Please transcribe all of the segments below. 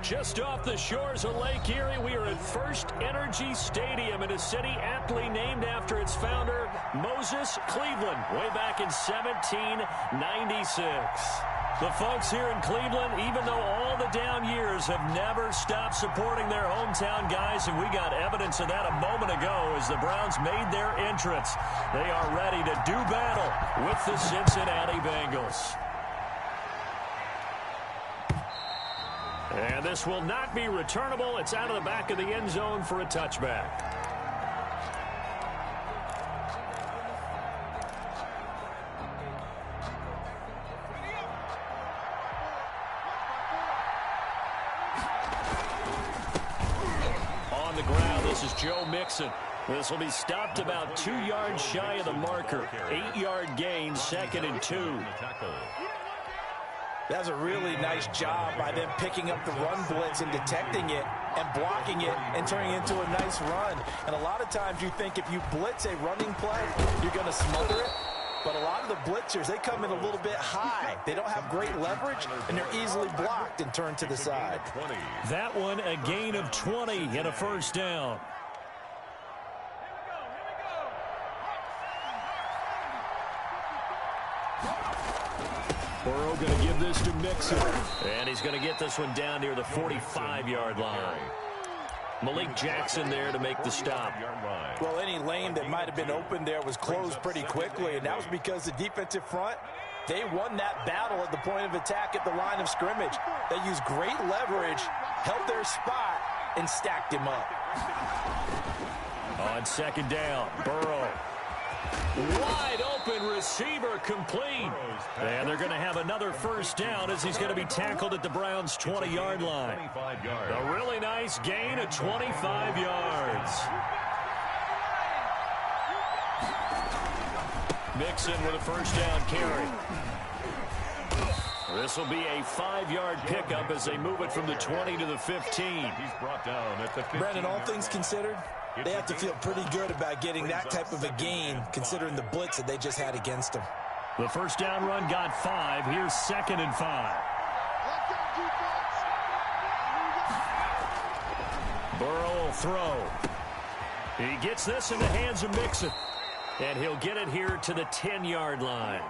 Just off the shores of Lake Erie, we are at First Energy Stadium in a city aptly named after its founder, Moses Cleveland, way back in 1796. The folks here in Cleveland, even though all the down years, have never stopped supporting their hometown guys, and we got evidence of that a moment ago as the Browns made their entrance. They are ready to do battle with the Cincinnati Bengals. And this will not be returnable. It's out of the back of the end zone for a touchback. On the ground, this is Joe Mixon. This will be stopped about 2 yards shy of the marker. 8-yard gain, 2nd and 2. That's a really nice job by them picking up the run blitz and detecting it and blocking it and turning it into a nice run. And a lot of times you think if you blitz a running play, you're going to smother it. But a lot of the blitzers, they come in a little bit high. They don't have great leverage, and they're easily blocked and turned to the side. That one, a gain of 20 and a first down. Burrow going to give this to Mixon. And he's going to get this one down near the 45-yard line. Malik Jackson there to make the stop. Well, any lane that might have been open there was closed pretty quickly, and that was because the defensive front, they won that battle at the point of attack at the line of scrimmage. They used great leverage, held their spot, and stacked him up. On 2nd down, Burrow. Wide open receiver complete. And they're going to have another first down as he's going to be tackled at the Browns' 20-yard line. A really nice gain of 25 yards. Mixon with a first down carry. This will be a 5-yard pickup as they move it from the 20 to the 15. He's brought down at the 15. Brandon, all things considered, they have to feel pretty good about getting that type of a gain considering the blitz that they just had against them. The first down run got 5. Here's 2nd and 5. Burrow will throw. He gets this in the hands of Mixon. And he'll get it here to the 10-yard line.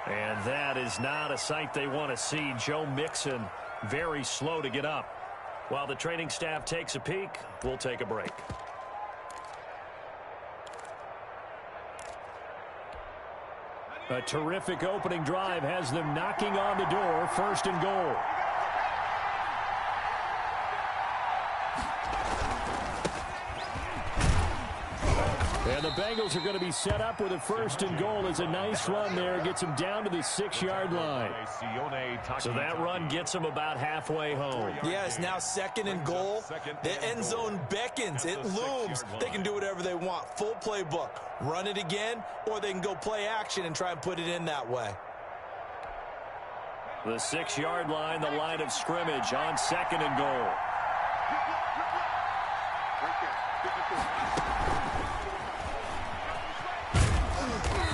And that is not a sight they want to see. Joe Mixon very slow to get up. While the training staff takes a peek, we'll take a break. A terrific opening drive has them knocking on the door. 1st and goal. And the Bengals are going to be set up with a 1st and goal as a nice run there. Gets them down to the 6-yard line. So that run gets them about halfway home. Yeah, it's now 2nd and goal. The end zone beckons. It looms. They can do whatever they want. Full playbook. Run it again, or they can go play action and try and put it in that way. The 6-yard line, the line of scrimmage on 2nd and goal.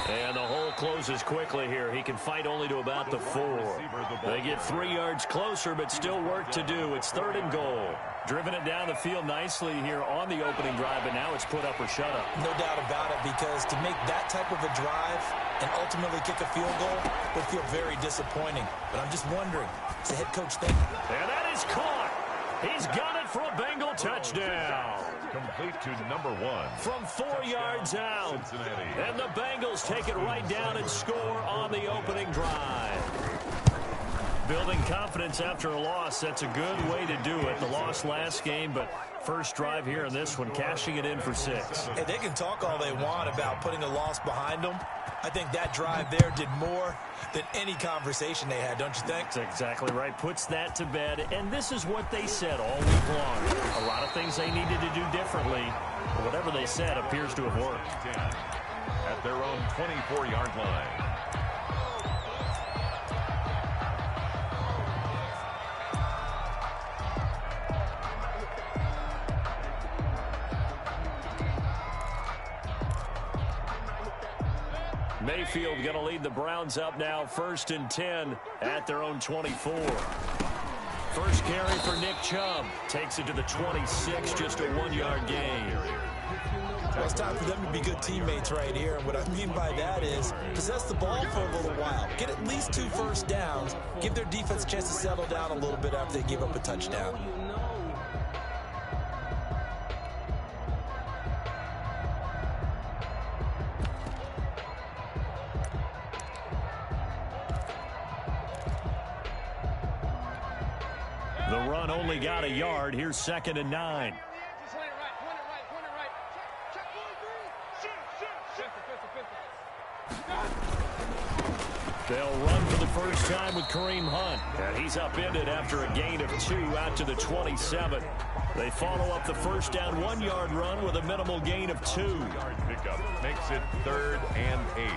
And the hole closes quickly here. He can fight only to about the 4. They get 3 yards closer, but still work to do. It's 3rd and goal. Driven it down the field nicely here on the opening drive, but now it's put up or shut up. No doubt about it, because to make that type of a drive and ultimately kick a field goal would feel very disappointing. But I'm just wondering, what's the head coach thinking? And that is caught. He's got it for a Bengal touchdown. Complete to number 1. From 4 yards out. Cincinnati. And the Bengals take it right down and score on the opening drive. Building confidence after a loss, that's a good way to do it. The loss last game, but first drive here in this one, cashing it in for 6. Hey, they can talk all they want about putting a loss behind them. I think that drive there did more than any conversation they had, don't you think? That's exactly right. Puts that to bed, and this is what they said all week long. A lot of things they needed to do differently, but whatever they said appears to have worked. At their own 24-yard line. Mayfield going to lead the Browns up now, 1st and 10 at their own 24. First carry for Nick Chubb. Takes it to the 26, just a 1-yard gain. Well, it's time for them to be good teammates right here. And what I mean by that is possess the ball for a little while. Get at least 2 first downs. Give their defense a chance to settle down a little bit after they give up a touchdown. The run only got a yard. Here's 2nd and 9. They'll run for the first time with Kareem Hunt. And he's upended after a gain of 2 out to the 27. They follow up the first down 1-yard run with a minimal gain of 2. Yard pickup makes it 3rd and 8.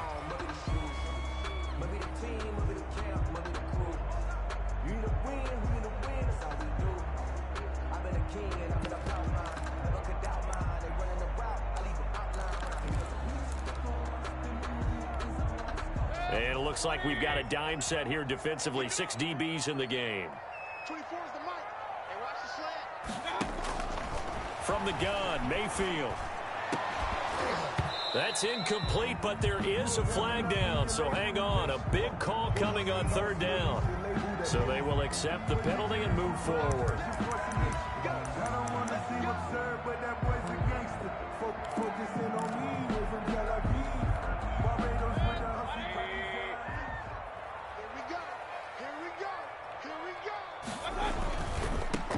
And it looks like we've got a dime set here defensively. 6 DBs in the game. 24 is the mic. Hey, watch the slant. From the gun, Mayfield. That's incomplete, but there is a flag down, so hang on. A big call coming on 3rd down. So they will accept the penalty and move forward.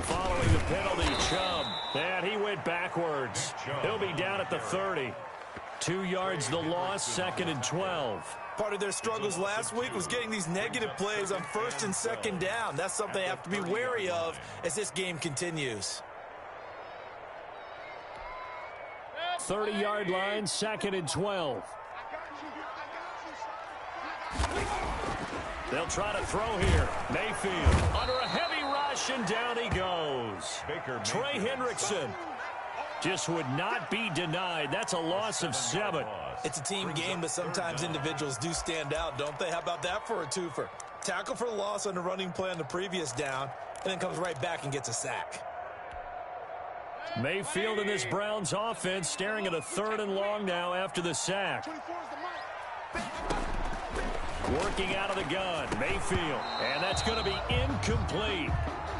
Following the penalty, Chubb. And he went backwards. He'll be down at the 30. 2 yards the loss, 2nd and 12. Part of their struggles last week was getting these negative plays on 1st and 2nd down. That's something they have to be wary of as this game continues. 30-yard line, 2nd and 12. They'll try to throw here. Mayfield under a heavy rush, and down he goes. Trey Hendrickson just would not be denied. That's a loss of 7. It's a team game, but sometimes individuals do stand out, don't they? How about that for a twofer? Tackle for loss on the running play on the previous down, and then comes right back and gets a sack. Mayfield in this Browns offense staring at a 3rd and long now after the sack. Working out of the gun, Mayfield, and that's going to be incomplete.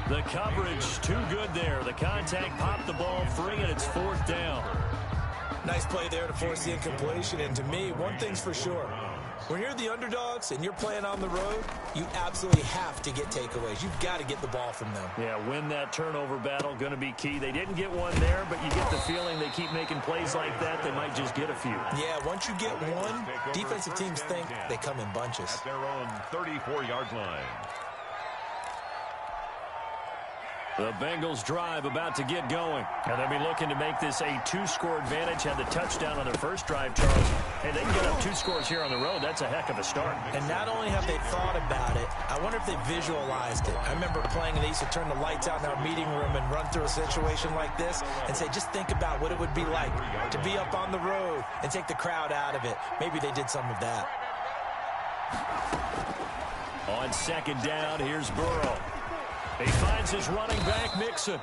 The coverage too good there. The contact popped the ball free, and it's 4th down. Nice play there to force the incompletion, and to me, one thing's for sure. When you're the underdogs and you're playing on the road, you absolutely have to get takeaways. You've got to get the ball from them. Yeah, win that turnover battle, going to be key. They didn't get one there, but you get the feeling they keep making plays like that, they might just get a few. Yeah, once you get one, defensive teams think they come in bunches. At their own 34-yard line. The Bengals drive about to get going. And they'll be looking to make this a 2-score advantage. Had the touchdown on their first drive, Charles. Hey, they can get up 2 scores here on the road. That's a heck of a start. And not only have they thought about it, I wonder if they visualized it. I remember playing, and they used to turn the lights out in our meeting room and run through a situation like this and say, just think about what it would be like to be up on the road and take the crowd out of it. Maybe they did some of that. On 2nd down, here's Burrow. He finds his running back, Mixon.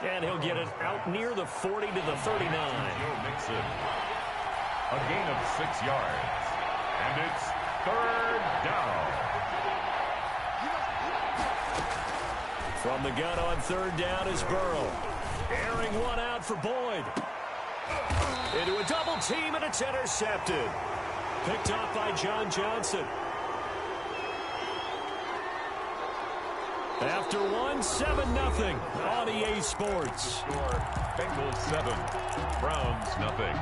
And he'll get it out near the 40 to the 39. Mixon. A gain of 6 yards. And it's 3rd down. From the gun on 3rd down is Burrow. Airing one out for Boyd. Into a double team, and it's intercepted. Picked up by John Johnson. After 7-0 on EA Sports. Score, Bengals 7, Browns nothing.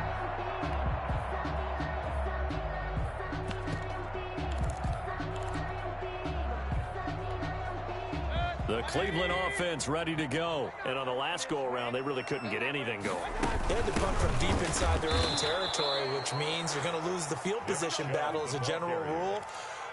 The Cleveland offense ready to go. And on the last go-around, they really couldn't get anything going. They had to punt from deep inside their own territory, which means you're going to lose the field position battle as a general rule.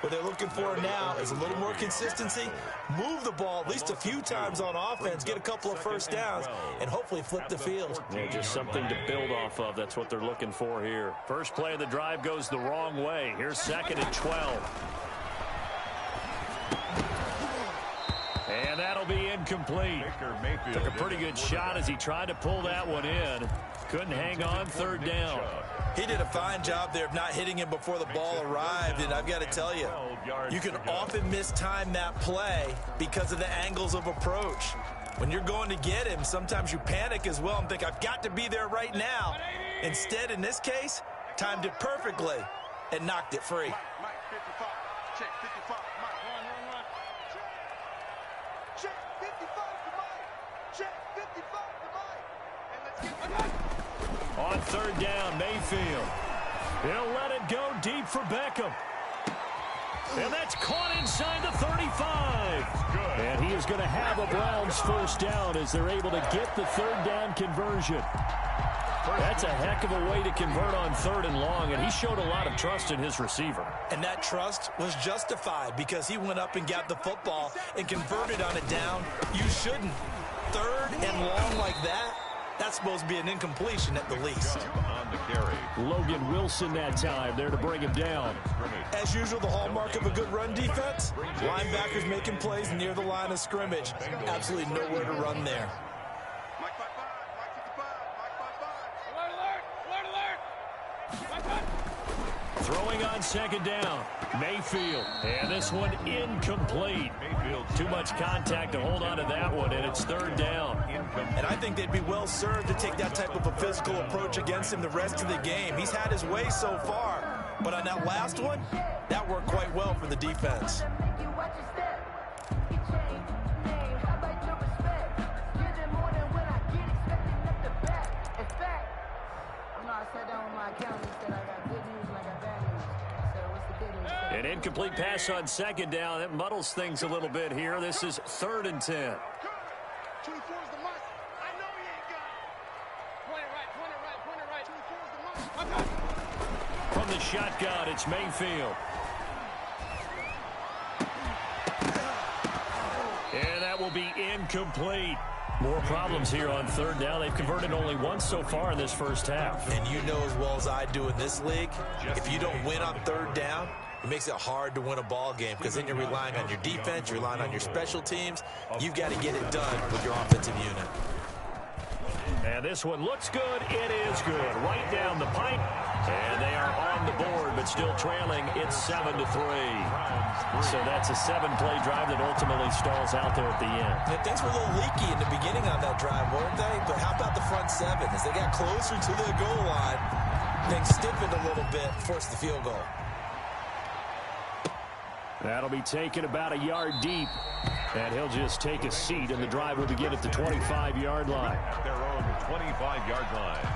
What they're looking for now is a little more consistency, move the ball at least a few times on offense, get a couple of first downs, and hopefully flip the field. Yeah, just something to build off of. That's what they're looking for here. First play of the drive goes the wrong way. Here's 2nd and 12. And And that'll be incomplete. Took a pretty good shot as he tried to pull that one in. Couldn't hang on third down. He did a fine job there of not hitting him before the ball arrived, and I've got to tell you, you can often mistime that play because of the angles of approach. When you're going to get him, sometimes you panic as well and think, I've got to be there right now. Instead, in this case, timed it perfectly and knocked it free. Mike 55. Check 55. Mike, run. Check 55 to Mike. Check 55 to Mike. And let's get On third down, Mayfield. He'll let it go deep for Beckham. And that's caught inside the 35. And he is going to have a Browns first down as they're able to get the third down conversion. That's a heck of a way to convert on third and long, and he showed a lot of trust in his receiver. And that trust was justified because he went up and got the football and converted on it down. You shouldn't. Third and long like that, that's supposed to be an incompletion at the least. On the carry. Logan Wilson that time there to bring him down. As usual, the hallmark of a good run defense, linebackers making plays near the line of scrimmage. Absolutely nowhere to run there. Mike 55. Mike 55. Mike 55. Alert. Mike 5. Throwing on second down, Mayfield. And this one incomplete. Too much contact to hold on to that one, and it's third down. And I think they'd be well served to take that type of a physical approach against him the rest of the game. He's had his way so far, but on that last one, that worked quite well for the defense. An incomplete pass on second down. That muddles things a little bit here. This is 3rd and 10. 24 is the Mike. I know he ain't got it. Point it right. 24 is the Mike. From the shotgun, it's Mayfield. And that will be incomplete. More problems here on third down. They've converted only once so far in this first half. And you know as well as I do in this league, if you don't win on third down, it makes it hard to win a ball game because then you're relying on your defense, you're relying on your special teams. You've got to get it done with your offensive unit. And this one looks good. It is good. Right down the pipe. And they are on the board, but still trailing. It's 7-3. So that's a 7-play drive that ultimately stalls out there at the end. Yeah, things were a little leaky in the beginning on that drive, weren't they? But how about the front seven? As they got closer to the goal line, things stiffened a little bit, forced the field goal. That'll be taken about a yard deep. And he'll just take a seat, and the drive will begin at the 25-yard line. At their own 25-yard line.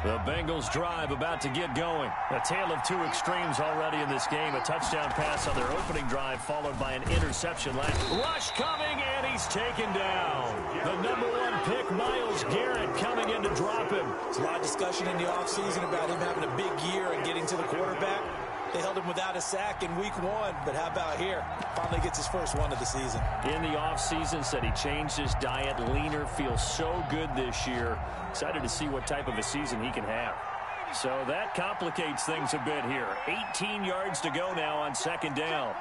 The Bengals drive about to get going. A tale of two extremes already in this game. A touchdown pass on their opening drive followed by an interception last. Rush coming, and he's taken down. The number 1 pick, Myles Garrett, coming in to drop him. There's a lot of discussion in the offseason about him having a big year and getting to the quarterback. They held him without a sack in week 1, but how about here? Finally gets his first one of the season. In the offseason, said he changed his diet, leaner, feels so good this year. Excited to see what type of a season he can have. So that complicates things a bit here. 18 yards to go now on second down.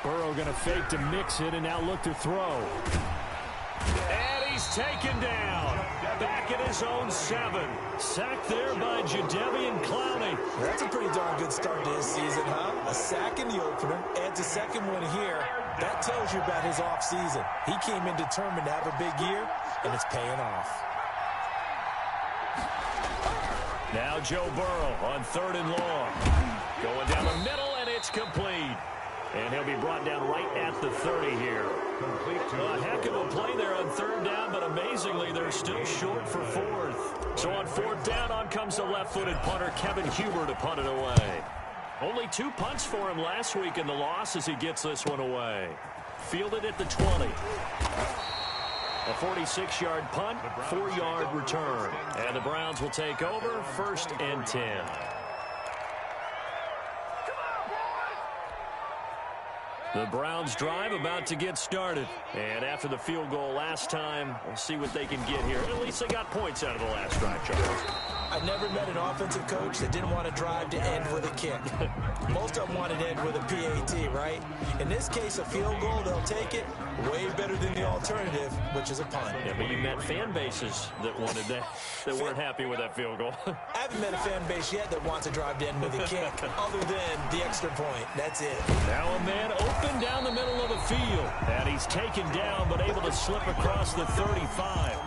Burrow going to fake to mix it and now look to throw. And he's taken down. Back at his own 7. Sacked there by Jadeveon Clowney. That's a pretty darn good start to his season, huh? A sack in the opener, adds a second one here. That tells you about his offseason. He came in determined to have a big year, and it's paying off. Now Joe Burrow on 3rd and long. Going down the middle, and it's complete. And he'll be brought down right at the 30 here. A heck of a play there on 3rd down, but amazingly, they're still short for 4th. So on 4th down, on comes the left-footed punter, Kevin Huber, to punt it away. Only 2 punts for him last week in the loss as he gets this one away. Fielded at the 20. A 46-yard punt, 4-yard return. And the Browns will take over, 1st and 10. The Browns drive about to get started. And after the field goal last time, we'll see what they can get here. At least they got points out of the last drive, Charles. I never met an offensive coach that didn't want to drive to end with a kick. Most of them wanted to end with a PAT, right? In this case, a field goal, they'll take it way better than the alternative, which is a punt. Yeah, but you met fan bases that wanted that weren't happy with that field goal. I haven't met a fan base yet that wants to drive to end with a kick, other than the extra point. That's it. Now a man open down the middle of the field. And he's taken down, but able to slip across the 35.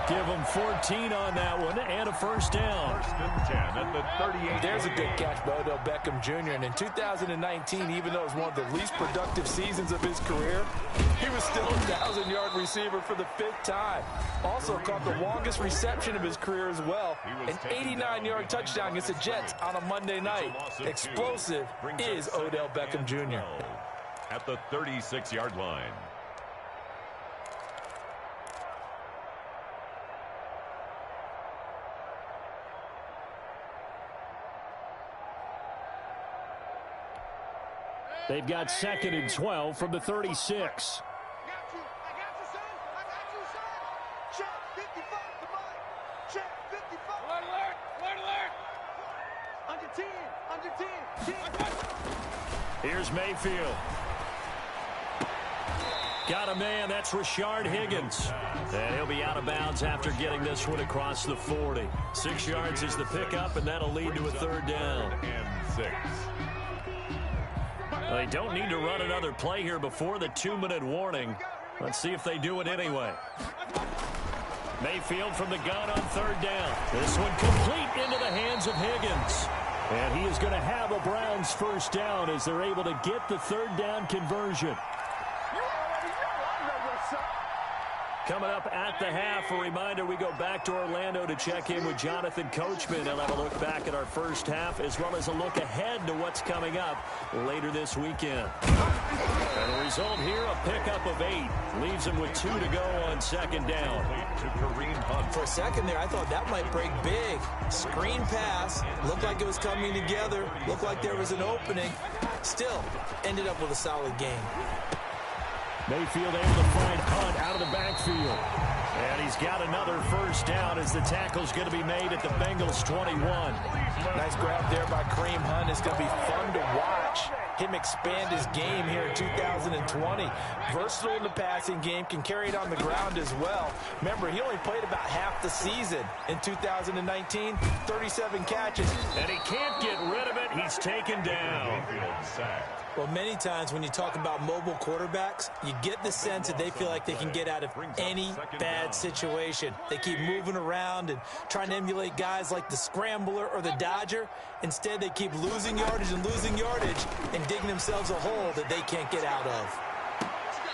Give him 14 on that one and a first down. First and 10 at the 38. There's a good catch by Odell Beckham Jr. And in 2019, even though it was one of the least productive seasons of his career, he was still a 1,000-yard receiver for the 5th time. Also caught the longest reception of his career as well. An 89-yard touchdown against the Jets on a Monday night. Explosive is Odell Beckham Jr. At the 36-yard line. They've got 2nd and 12 from the 36. I got you, son. I got you, son. Check 55, come on. Check 55. Alert, alert. Under 10, 10. Here's Mayfield. Got a man, that's Rashard Higgins. And he'll be out of bounds after getting this one across the 40. 6 yards is the pickup, and that'll lead to a 3rd down. And 6. They don't need to run another play here before the 2-minute warning. Let's see if they do it anyway. Mayfield from the gun on 3rd down. This one complete into the hands of Higgins. And he is going to have a Browns first down as they're able to get the 3rd down conversion. Coming up at the half, a reminder, we go back to Orlando to check in with Jonathan Coachman. He'll have a look back at our first half as well as a look ahead to what's coming up later this weekend. And the result here, a pickup of 8. Leaves him with 2 to go on 2nd down. For a second there, I thought that might break big. Screen pass. Looked like it was coming together. Looked like there was an opening. Still, ended up with a solid game. Mayfield able to find Hunt out of the backfield. And he's got another first down as the tackle's going to be made at the Bengals 21. Nice grab there by Kareem Hunt. It's going to be fun to watch him expand his game here in 2020. Versatile in the passing game, can carry it on the ground as well. Remember, he only played about half the season in 2019, 37 catches. And he can't get rid of it. He's taken down. Well, many times when you talk about mobile quarterbacks, you get the sense that they feel like they can get out of any bad situation. They keep moving around and trying to emulate guys like the Scrambler or the Dodger. Instead, they keep losing yardage and digging themselves a hole that they can't get out of.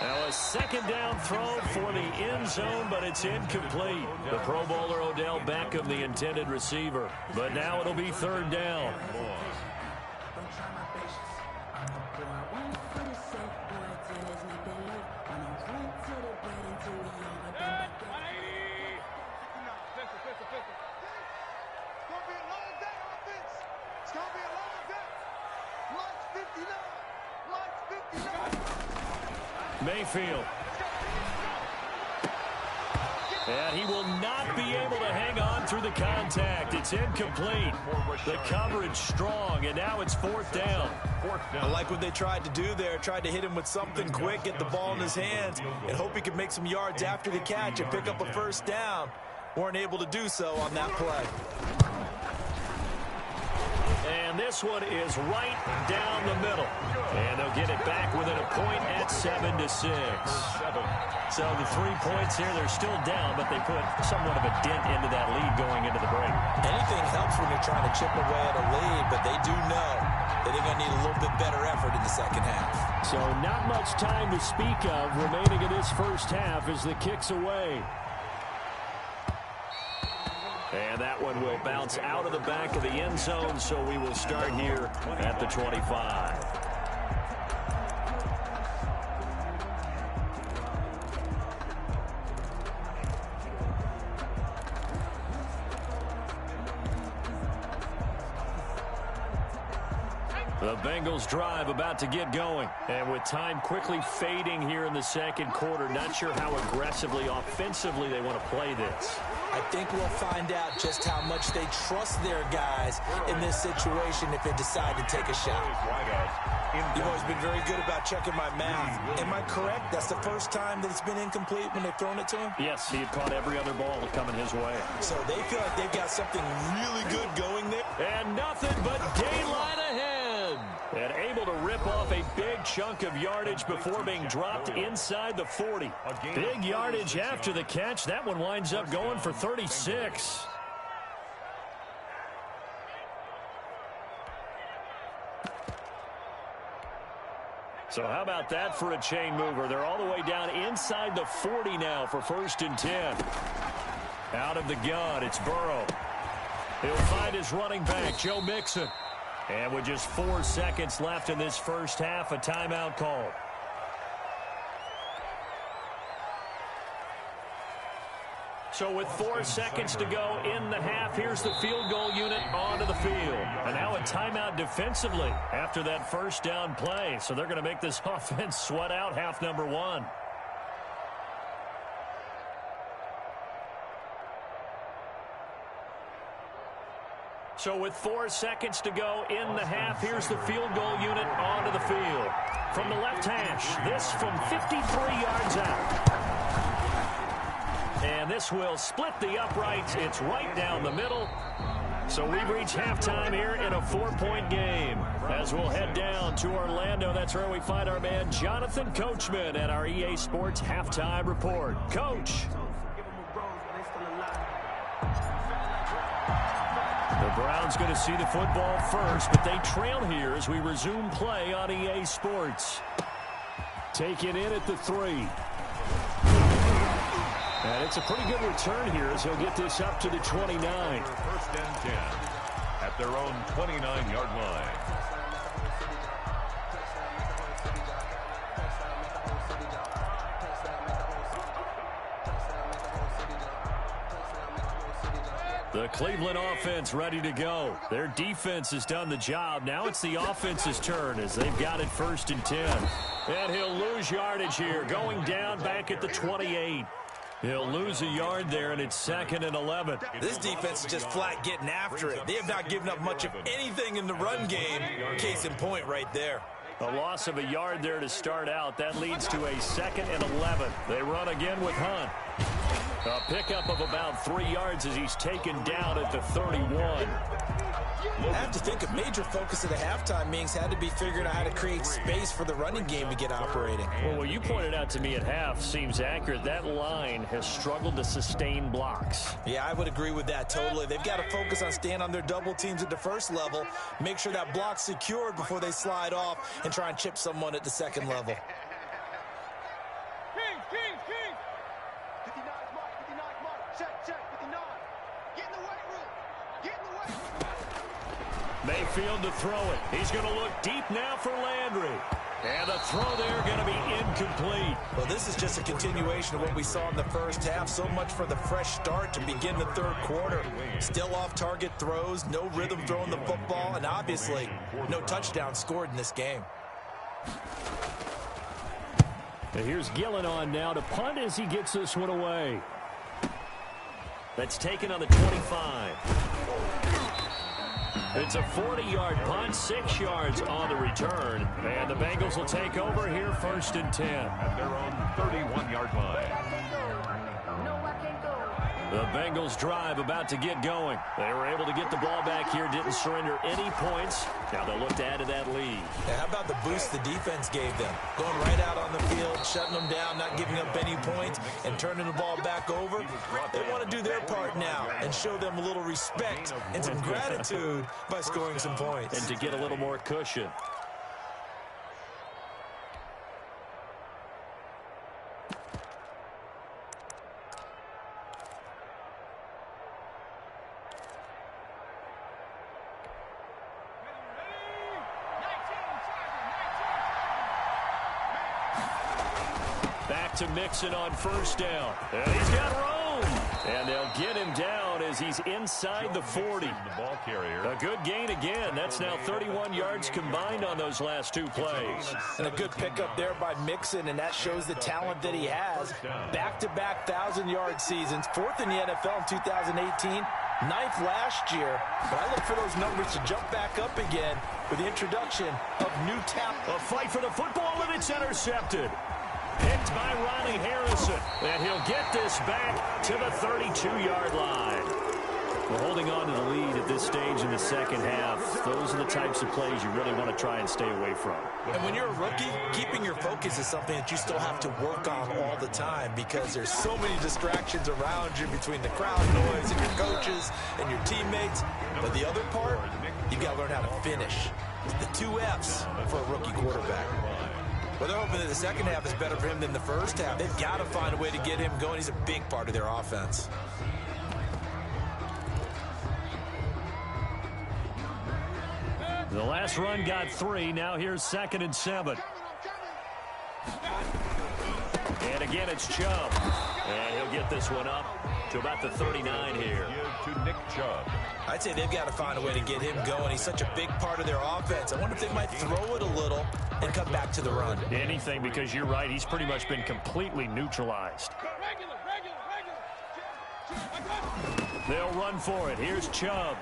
Now a 2nd down throw for the end zone, but it's incomplete. The Pro Bowler Odell Beckham, the intended receiver. But now it'll be 3rd down. Mayfield. And he will not be able to hang on through the contact. It's incomplete. The coverage strong, and now it's 4th down. I like what they tried to do there. Tried to hit him with something quick, get the ball in his hands, and hope he could make some yards after the catch and pick up a first down. Weren't able to do so on that play. And this one is right down the middle. And they'll get it back within a point at 7-6. So the 3 points here, they're still down, but they put somewhat of a dent into that lead going into the break. Anything helps when you're trying to chip away at a lead, but they do know that they're going to need a little bit better effort in the second half. So not much time to speak of remaining in this first half as the kick's away. And that one will bounce out of the back of the end zone, so we will start here at the 25. The Bengals drive about to get going. And with time quickly fading here in the second quarter, not sure how aggressively, offensively they want to play this. I think we'll find out just how much they trust their guys in this situation if they decide to take a shot. You've always been very good about checking my math. Am I correct? That's the first time that it's been incomplete when they've thrown it to him? Yes, he had caught every other ball coming his way. So they feel like they've got something really good going there. And nothing but daylight ahead. And able to rip off a big chunk of yardage before being dropped inside the 40. Big yardage after the catch. That one winds up going for 36. So how about that for a chain mover? They're all the way down inside the 40 now for 1st and 10. Out of the gun, it's Burrow. He'll find his running back, Joe Mixon. And with just 4 seconds left in this first half, a timeout call. So with 4 seconds to go in the half, here's the field goal unit onto the field. And now a timeout defensively after that first down play. So they're going to make this offense sweat out half number 1. So with 4 seconds to go in the half, here's the field goal unit onto the field. From the left hash, this from 53 yards out. And this will split the uprights. It's right down the middle. So we've reached halftime here in a 4-point game. As we'll head down to Orlando, that's where we find our man Jonathan Coachman at our EA Sports Halftime Report. Coach. The Browns going to see the football first, but they trail here as we resume play on EA Sports. Taken in at the 3. And it's a pretty good return here as he'll get this up to the 29. 1st and 10 at their own 29-yard line. The Cleveland offense ready to go. Their defense has done the job. Now it's the offense's turn as they've got it 1st and 10. And he'll lose yardage here, going down back at the 28. He'll lose a yard there, and it's 2nd and 11. This defense is just flat getting after it. They have not given up much of anything in the run game. Case in point right there. A loss of a yard there to start out. That leads to a 2nd and 11. They run again with Hunt. A pickup of about 3 yards as he's taken down at the 31. I have to think a major focus of the halftime meetings had to be figuring out how to create space for the running game to get operating. Well, what you pointed out to me at half seems accurate. That line has struggled to sustain blocks. Yeah, I would agree with that totally. They've got to focus on staying on their double teams at the first level, make sure that block's secured before they slide off and try and chip someone at the second level. King. 59 mark. Check, 59. Get in the weight room. Get in the weight room. Mayfield to throw it. He's going to look deep now for Landry. And the throw there going to be incomplete. Well, this is just a continuation of what we saw in the first half. So much for the fresh start to begin the third quarter. Still off-target throws, no rhythm throwing the football, and obviously no touchdown scored in this game. And here's Gillen on now to punt as he gets this one away. That's taken on the 25. It's a 40-yard punt, 6 yards on the return. And the Bengals will take over here 1st and 10. At their own 31-yard line. The Bengals drive about to get going. They were able to get the ball back here, didn't surrender any points. Now they'll look to add to that lead. Yeah, how about the boost the defense gave them? Going right out on the field, shutting them down, not giving up any points, and turning the ball back over. They want to do their part now and show them a little respect and some gratitude by scoring some points. And to get a little more cushion. To Mixon on 1st down. And he's got room. And they'll get him down as he's inside the 40. The ball carrier. A good gain again. That's now 31 yards combined on those last two plays. And a good pickup there by Mixon, and that shows the talent that he has. Back-to-back 1,000-yard seasons, 4th in the NFL in 2018, 9th last year. But I look for those numbers to jump back up again with the introduction of new talent. A fight for the football, and it's intercepted. Picked by Ronnie Harrison. And he'll get this back to the 32-yard line. We're holding on to the lead at this stage in the second half. Those are the types of plays you really want to try and stay away from. And when you're a rookie, keeping your focus is something that you still have to work on all the time because there's so many distractions around you between the crowd noise and your coaches and your teammates. But the other part, you've got to learn how to finish. The 2 F's for a rookie quarterback. Well, they're hoping that the second half is better for him than the first half. They've got to find a way to get him going. He's a big part of their offense. The last run got 3. Now here's 2nd and 7. And again, it's Chubb. And he'll get this one up to about the 39 here. To Nick Chubb. I'd say they've got to find a way to get him going. He's such a big part of their offense. I wonder if they might throw it a little and come back to the run. Anything, because you're right. He's pretty much been completely neutralized. They'll run for it. Here's Chubb.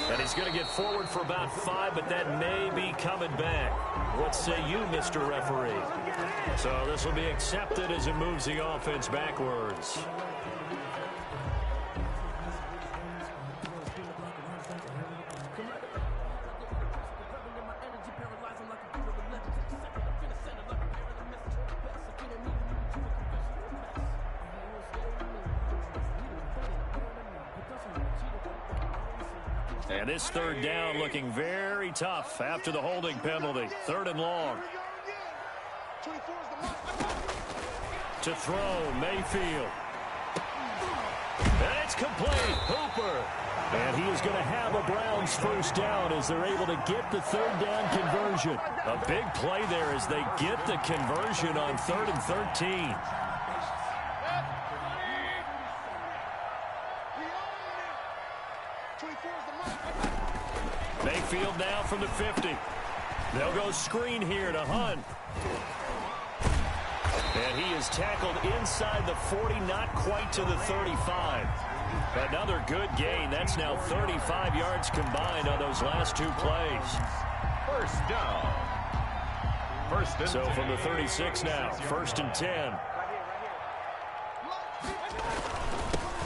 And he's going to get forward for about 5, but that may be coming back. What say you, Mr. Referee? So this will be accepted as it moves the offense backwards. And this 3rd down looking very tough after the holding penalty. 3rd and long. To throw, Mayfield. And it's complete. Hooper. And he is going to have a Browns first down as they're able to get the 3rd down conversion. A big play there as they get the conversion on 3rd and 13. Mayfield now from the 50. They'll go screen here to Hunt. And he is tackled inside the 40, not quite to the 35. Another good gain. That's now 35 yards combined on those last 2 plays. First down. First and 10. So from the 36 now, 1st and 10.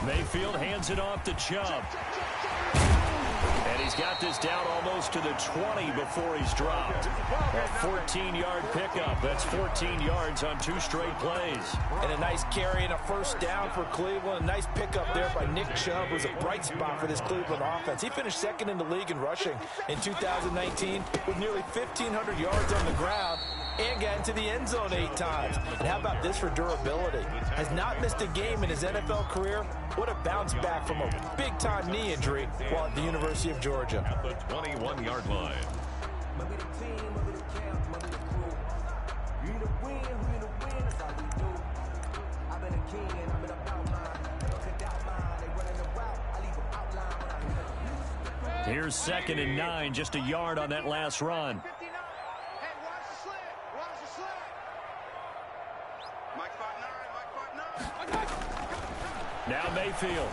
Mayfield hands it off to Chubb. And he's got this down almost to the 20 before he's dropped. A 14-yard pickup. That's 14 yards on 2 straight plays. And a nice carry and a first down for Cleveland. A nice pickup there by Nick Chubb, who's a bright spot for this Cleveland offense. He finished 2nd in the league in rushing in 2019 with nearly 1,500 yards on the ground and got into the end zone 8 times. And how about this for durability? Has not missed a game in his NFL career. What a bounce back from a big-time knee injury while at the University of Georgia. At the 21-yard line. Here's 2nd and 9, just a yard on that last run. Now Mayfield.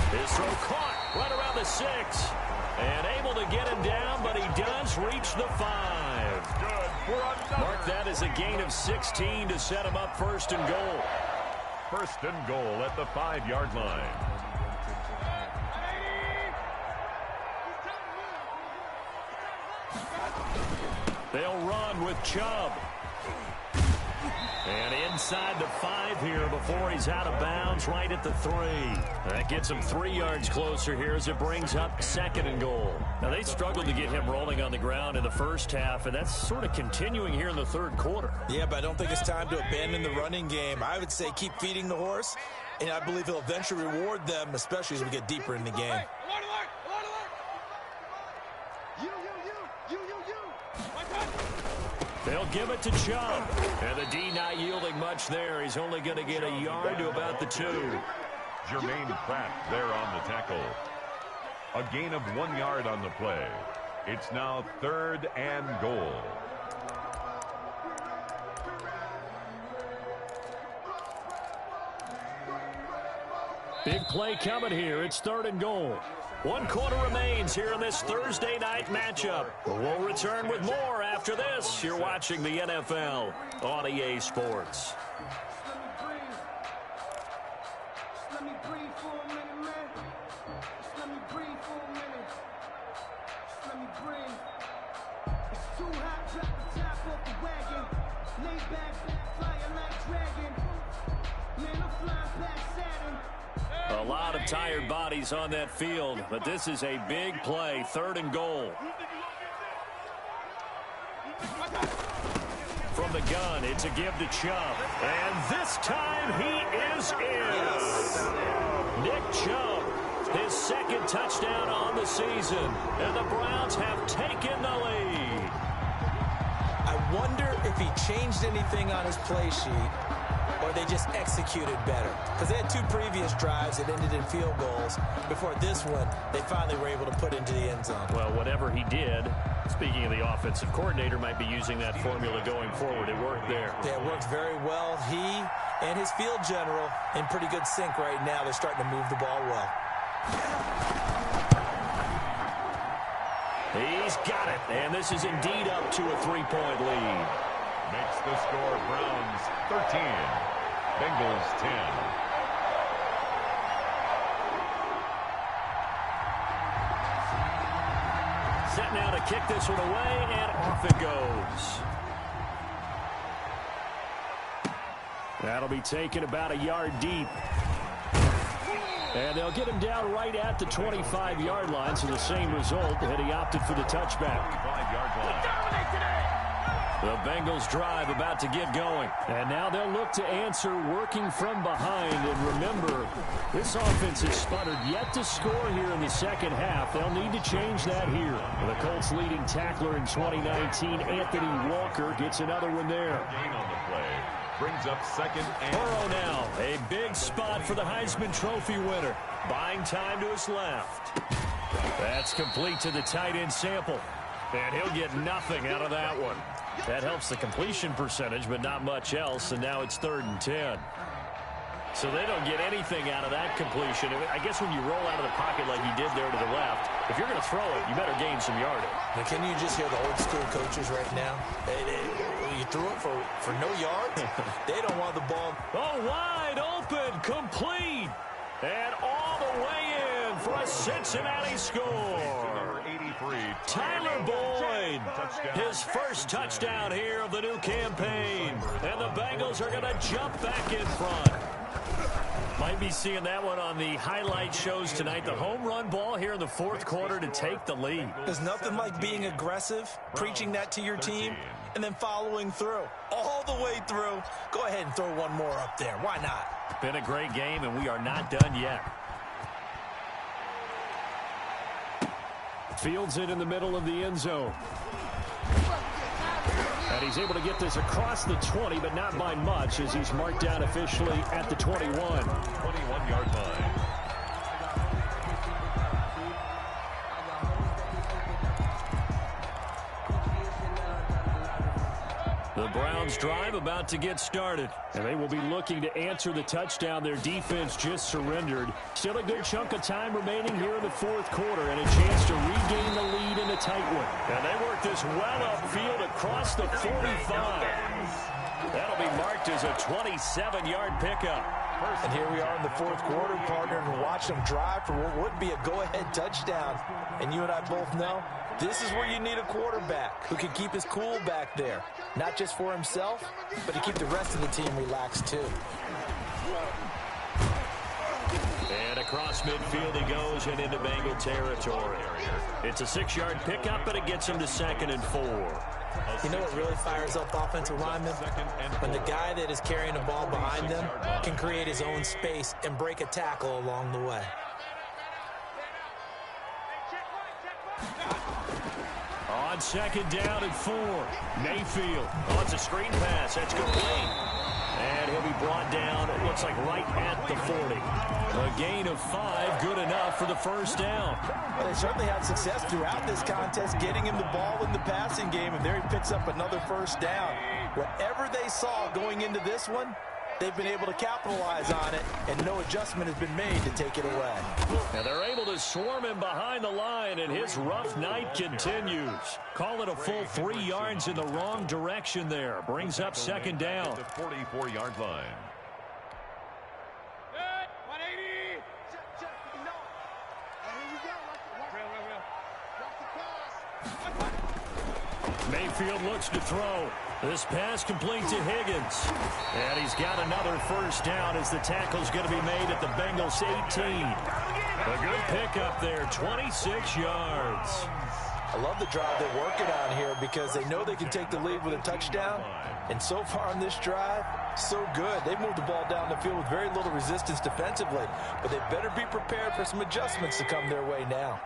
His throw caught right around the 6. And able to get him down, but he does reach the 5. Good. Mark that as a gain of 16 to set him up 1st and goal. 1st and goal at the 5-yard line. They'll run with Chubb. And inside the 5 here before he's out of bounds, right at the 3. That gets him 3 yards closer here as it brings up 2nd and goal. Now, they struggled to get him rolling on the ground in the first half, and that's sort of continuing here in the 3rd quarter. Yeah, but I don't think it's time to abandon the running game. I would say keep feeding the horse, and I believe he'll eventually reward them, especially as we get deeper in the game. They'll give it to Chubb. And the D not yielding much there. He's only going to get a yard to about the 2. Jermaine Pratt there on the tackle. A gain of 1 yard on the play. It's now 3rd and goal. Big play coming here. It's 3rd and goal. 1 quarter remains here in this Thursday night matchup. We'll return with more after this. You're watching the NFL on EA Sports. A lot of tired bodies on that field, but this is a big play. 3rd and goal. From the gun, it's a give to Chubb. And this time he is in. Nick Chubb, his 2nd touchdown on the season. And the Browns have taken the lead. I wonder if he changed anything on his play sheet, or they just executed better. Because they had 2 previous drives that ended in field goals. Before this one, they finally were able to put into the end zone. Well, whatever he did, speaking of the offensive coordinator, might be using that formula going forward. It worked there. Yeah, it worked very well. He and his field general in pretty good sync right now. They're starting to move the ball well. He's got it. And this is indeed up to a 3-point lead. Makes the score Browns 13, Bengals 10. Set now to kick this one away, and off it goes. That'll be taken about a yard deep. And they'll get him down right at the 25-yard line, so the same result, and he opted for the touchback. 25-yard line. The Bengals drive about to get going. And now they'll look to answer working from behind. And remember, this offense has sputtered yet to score here in the second half. They'll need to change that here. The Colts leading tackler in 2019, Anthony Walker, gets another one there. Gain on the play. Brings up 2nd and... Burrow now, a big spot for the Heisman Trophy winner. Buying time to his left. That's complete to the tight end Sample. And he'll get nothing out of that one. That helps the completion percentage, but not much else, and now it's 3rd and 10. So they don't get anything out of that completion. I guess when you roll out of the pocket like he did there to the left, if you're going to throw it, you better gain some yardage. Now, can you just hear the old school coaches right now? You threw it for no yards? They don't want the ball. Oh, wide open, complete, and all the way in for a Cincinnati score. Tyler Boyd, his first touchdown here of the new campaign. And the Bengals are going to jump back in front. Might be seeing that one on the highlight shows tonight. The home run ball here in the 4th quarter to take the lead. There's nothing like being aggressive, preaching that to your team, and then following through. All the way through. Go ahead and throw one more up there. Why not? Been a great game, and we are not done yet. Fields it in the middle of the end zone. And he's able to get this across the 20, but not by much, as he's marked down officially at the 21. 21-yard line. The Browns drive about to get started. And they will be looking to answer the touchdown their defense just surrendered. Still a good chunk of time remaining here in the 4th quarter, and a chance to regain the lead in a tight one. And they work this well upfield across the 45. That'll be marked as a 27-yard pickup. And here we are in the 4th quarter, partner, and watch them drive for what would be a go-ahead touchdown. And you and I both know this is where you need a quarterback who can keep his cool back there. Not just for himself, but to keep the rest of the team relaxed too. And across midfield he goes and into Bengal territory. It's a 6-yard pickup, but it gets him to 2nd and 4. You know what really fires up offensive linemen? When the guy that is carrying the ball behind them can create his own space and break a tackle along the way. On on second down and 4. Mayfield. Oh, it's a screen pass. That's complete. And he'll be brought down, it looks like right at the 40. A gain of 5, good enough for the first down. Well, they certainly had success throughout this contest, getting him the ball in the passing game, and there he picks up another first down. Whatever they saw going into this one, they've been able to capitalize on it, and no adjustment has been made to take it away. Now they're able to swarm him behind the line, and his rough night continues. Call it a full 3 yards in the wrong direction there. Brings up second down. The 44-yard line. Good. 180. No. Here we go. Watch the pass. Mayfield looks to throw. This pass complete to Higgins. And he's got another first down as the tackle's going to be made at the Bengals 18. A good pickup there, 26 yards. I love the drive they're working on here because they know they can take the lead with a touchdown. And so far on this drive, so good. They moved the ball down the field with very little resistance defensively. But they better be prepared for some adjustments to come their way now.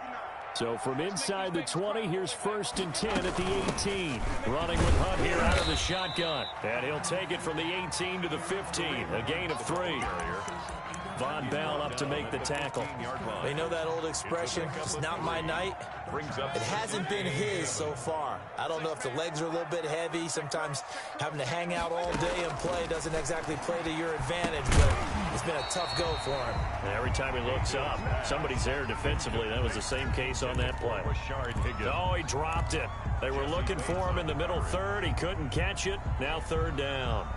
So from inside the 20, here's 1st and 10 at the 18. Running with Hunt here out of the shotgun. And he'll take it from the 18 to the 15. A gain of 3. Von Bell up to make the tackle. They know that old expression, it's not my night. It hasn't been his so far. I don't know if the legs are a little bit heavy. Sometimes having to hang out all day and play doesn't exactly play to your advantage, but it's been a tough go for him. And every time he looks up, somebody's there defensively. That was the same case on that play. Oh, he dropped it. They were looking for him in the middle third. He couldn't catch it. Now 3rd down.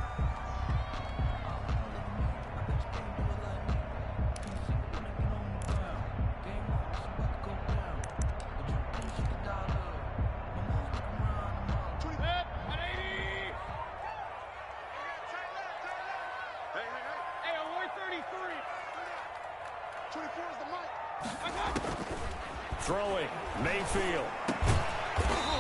Throwing, Mayfield.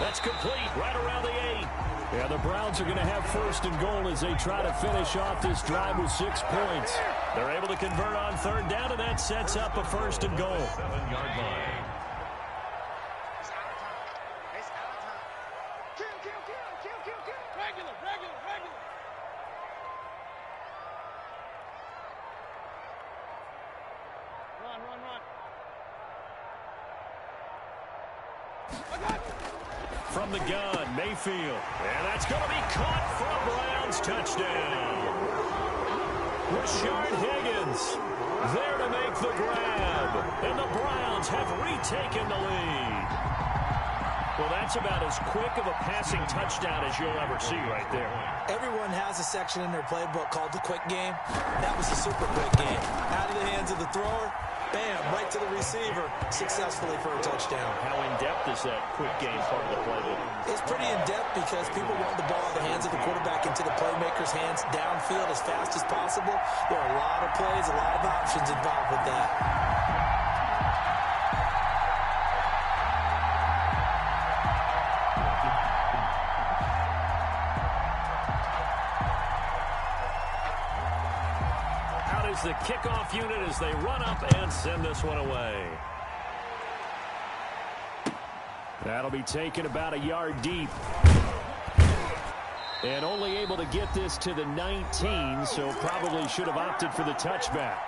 That's complete, right around the 8. Yeah, the Browns are going to have 1st and goal as they try to finish off this drive with 6 points. They're able to convert on 3rd down, and that sets up a 1st and goal. 7-yard line. Regular. Run. From the gun, Mayfield. And that's going to be caught for a Browns touchdown. Rashard Higgins there to make the grab. And the Browns have retaken the lead. Well, that's about as quick of a passing touchdown as you'll ever see right there. Everyone has a section in their playbook called the quick game. That was a super quick game. Out of the hands of the thrower, bam, right to the receiver, successfully for a touchdown. How in-depth is that quick game part of the playbook? It's pretty in-depth because people want the ball in the hands of the quarterback into the playmaker's hands downfield as fast as possible. There are a lot of plays, a lot of options involved with that. The kickoff unit as they run up and send this one away. That'll be taken about a yard deep. And only able to get this to the 19, so probably should have opted for the touchback.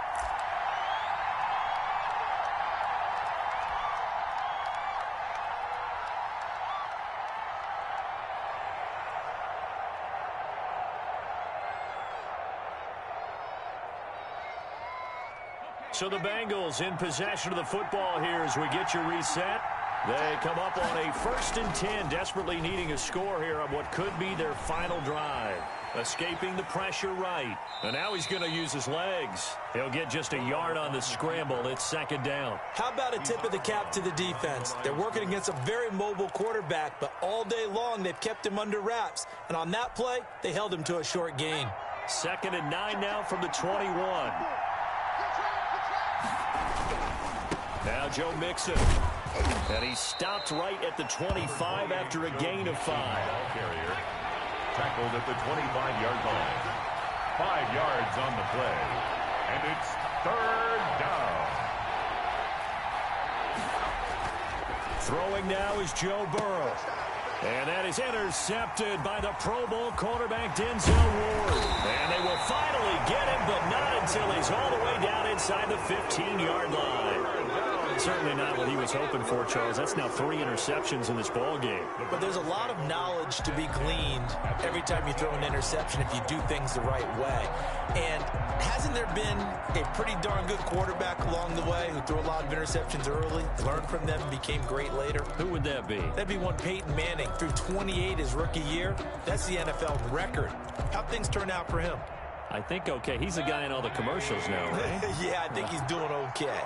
So the Bengals in possession of the football here as we get you reset. They come up on a 1st and 10, desperately needing a score here on what could be their final drive. Escaping the pressure right. And now he's going to use his legs. He'll get just a yard on the scramble. It's 2nd down. How about a tip of the cap to the defense? They're working against a very mobile quarterback, but all day long they've kept him under wraps. And on that play, they held him to a short gain. 2nd and 9 now from the 21. Now Joe Mixon. And he stopped right at the 25 after a gain of 5. Ball carrier tackled at the 25-yard line. 5 yards on the play. And it's 3rd down. Throwing now is Joe Burrow. And that is intercepted by the Pro Bowl quarterback Denzel Ward. And they will finally get him, but not until he's all the way down inside the 15-yard line. Certainly not what he was hoping for, Charles. That's now 3 interceptions in this ball game. But there's a lot of knowledge to be gleaned every time you throw an interception if you do things the right way. And hasn't there been a pretty darn good quarterback along the way who threw a lot of interceptions early, learned from them, and became great later? Who would that be? That'd be one Peyton Manning. Threw 28 his rookie year. That's the NFL record. How'd things turn out for him? I think okay. He's the guy in all the commercials now, right? Yeah, I think he's doing okay.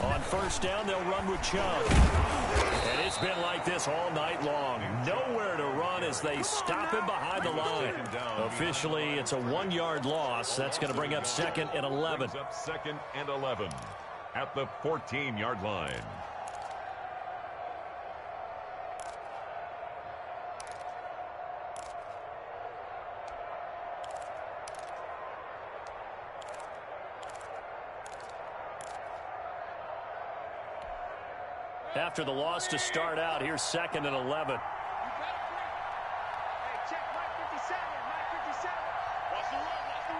On first down, they'll run with Chubb. And it's been like this all night long. Nowhere to run as they stop him behind the line. Officially, it's a 1-yard loss. That's going to bring up 2nd and 11. Up 2nd and 11 at the 14-yard line. After the loss to start out, here's 2nd and 11. Hey, check Mike 57. Mike 57. What's the run? What's the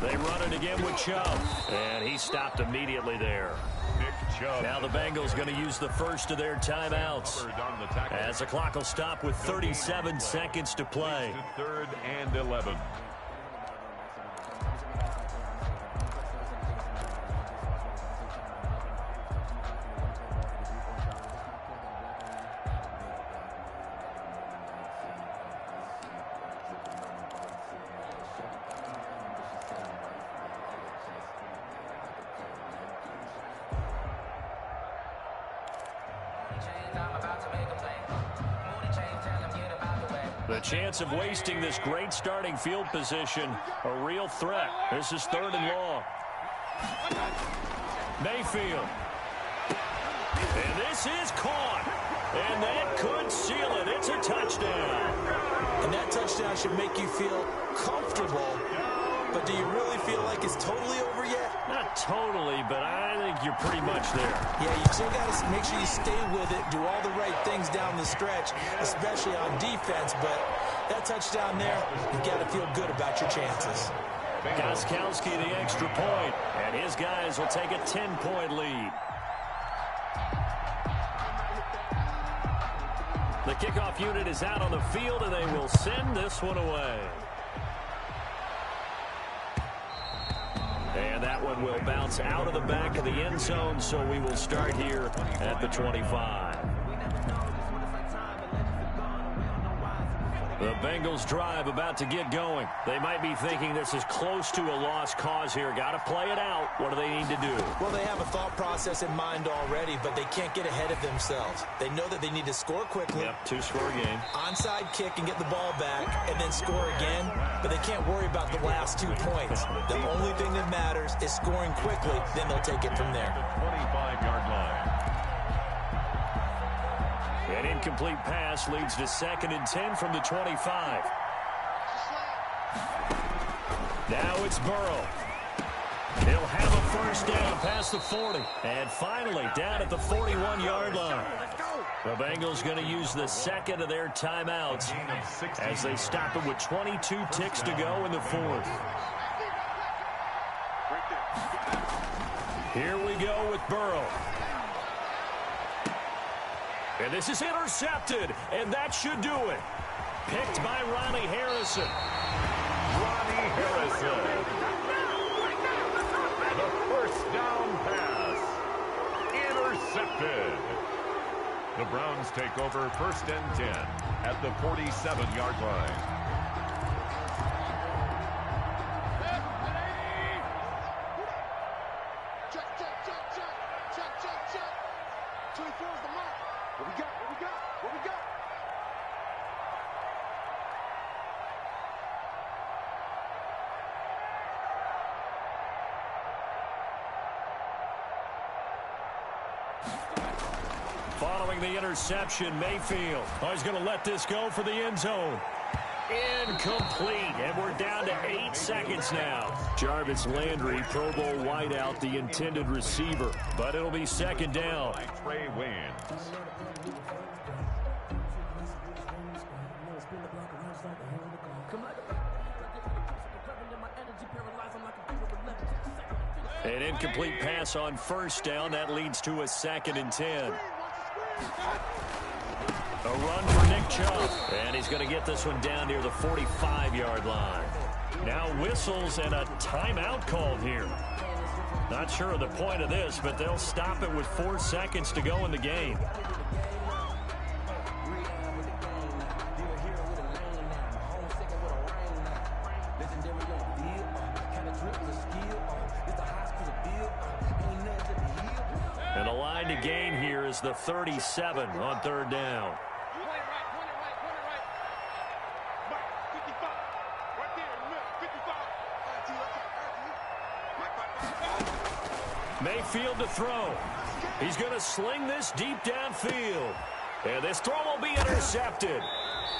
run? They run it again with Chubb. And he stopped immediately there. Now the Bengals going to use the first of their timeouts as the clock will stop with 37 seconds to play. 3rd and 11. The chance of wasting this great starting field position, a real threat. This is 3rd and long. Mayfield. And this is caught. And that could seal it. It's a touchdown. And that touchdown should make you feel comfortable. But do you really feel like it's totally over yet? Not totally, but I think you're pretty much there. Yeah, you still got to make sure you stay with it, do all the right things down the stretch, especially on defense. But that touchdown there, you got to feel good about your chances. Gostkowski the extra point, and his guys will take a 10-point lead. The kickoff unit is out on the field, and they will send this one away. And that one will bounce out of the back of the end zone, so we will start here at the 25. The Bengals drive about to get going. They might be thinking this is close to a lost cause here. Got to play it out. What do they need to do? Well, they have a thought process in mind already, but they can't get ahead of themselves. They know that they need to score quickly. Yep, 2-score game. Onside kick and get the ball back and then score again, but they can't worry about the last 2 points. The only thing that matters is scoring quickly, then they'll take it from there. The 25-yard line. An incomplete pass leads to 2nd and 10 from the 25. Now it's Burrow. He'll have a first down past the 40. And finally down at the 41-yard line. The Bengals going to use the 2nd of their timeouts as they stop it with 22 ticks to go in the 4th. Here we go with Burrow. And this is intercepted, and that should do it. Picked by Ronnie Harrison. Ronnie Harrison. The first down pass. Intercepted. The Browns take over 1st and 10 at the 47-yard line. Following the interception, Mayfield. Oh, he's going to let this go for the end zone. Incomplete, and we're down to 8 seconds now. Jarvis Landry, Pro Bowl wideout, the intended receiver, but it'll be second down. Trey wins. An incomplete pass on first down. That leads to a 2nd and 10. A run for Nick Chubb. And he's going to get this one down near the 45-yard line. Now whistles and a timeout called here. Not sure of the point of this, but they'll stop it with 4 seconds to go in the game. And the line to gain here is the 37 on 3rd down. Mayfield to throw. He's going to sling this deep downfield. And this throw will be intercepted.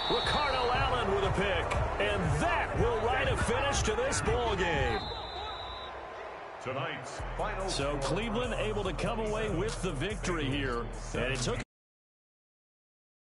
Ricardo Allen with a pick. And that will write a finish to this ball game. Tonight's final. So Cleveland able to come away with the victory here. And it took